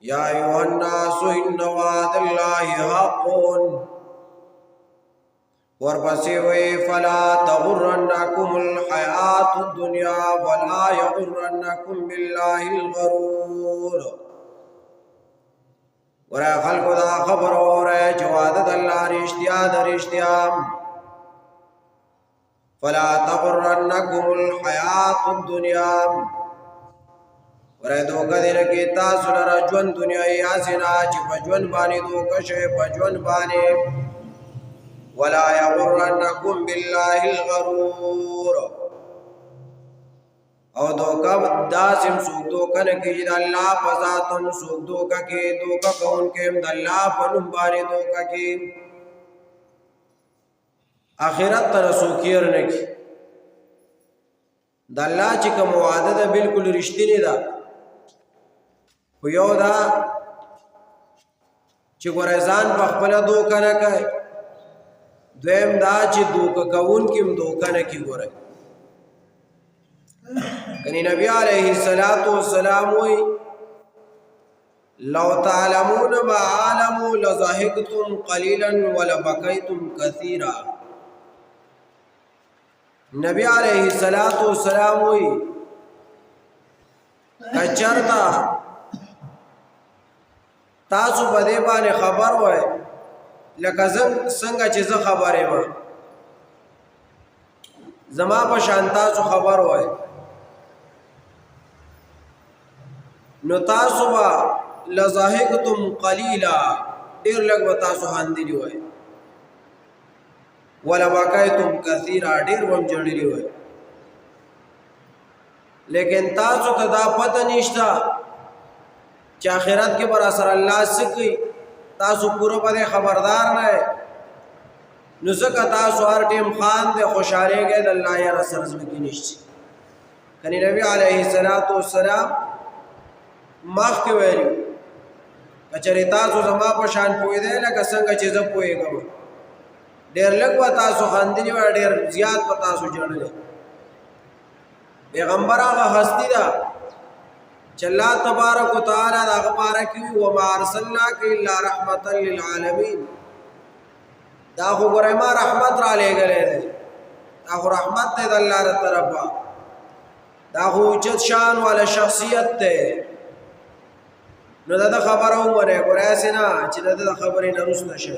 या अय्युहन्नासु इन्न वअदल्लाहि हक़्क़ुन वर्पसी हुई फला तगुर्रन्नकुमुल हयातुद दुनिया वला यगुर्रन्नकुम बिल्लाहिल गरूर। और खल्क़ दा खबर और जवादत अल्लाह रिश्तिया दरिश्तिया फला तगुर्रन्नकुमुल हयातुद दुनिया और धोखा देने की तासुलर जवन दुनिया यासिना ची पजवन बानी धोखा शे पजवन बानी वला यगुर्रन्नकुम बिल्लाहिल गरूर। और धोखा दासिम सूख धोखा न कीजिए अल्लाह पजातन सूख धोखा के धोखा कौन के अल्लाह पनुम बानी धोखा की आखिरत तर सूखियर न की दल्ला ची कम वादा दा बिल्कुल रिश्ती नहीं दा यौ दा ची गोरज़ान पखपला धोखा न कहे द्वेम दा ची धोखा कौन किम धोखा न की गोरे कनी नबी अलैहिस्सलातु वस्सलाम हुई लौ तालमून मा आलमू लज़हिकतुम क़लीलन वलबकैतुम कसीरा। नबी अलैहिस्सलातु वस्सलाम हुई कचरता तासु बदे बाने खबर होए लका संगा चीज़ खबर है मां जमा पशान तासु खबर होए नो तासु बा लज़ाहिकतुम क़लीला देर लग तासु हांदिली होए वला बकायतुम कसीरा देर बम जड़ली होए। लेकिन तासु तदा पता निश्ता क्या आखिरत के बर असर अल्लाह से की तासु पूरा पदे खबरदार न है नुसका तासु हर टेम खान दे खुशाले गए अल्लाह या रसूल की निश्चित कनी नबी अलैहिस्सलातु वस्सलाम माफ के वेरी कचरे तासु जमा पशान पोए दे लका संग चीज पोए गम देर लग व तासु खानदिनी व देर जियाद पतासु जड़ले पैगंबर आगा हस्ती दा चल्ला तबारक व तआला दा गपारा की व मा अरसलनाका इल्ला रहमतल लिल आलमीन दा खो गरे मा रहमत रा ले गले दा खो रहमत दे अल्लाह रे तरफा दा खो उच्च शान वाला शख्सियत ते नो दा खबर हो मरे गोरे ऐसे ना ची दा खबर न रुस नशे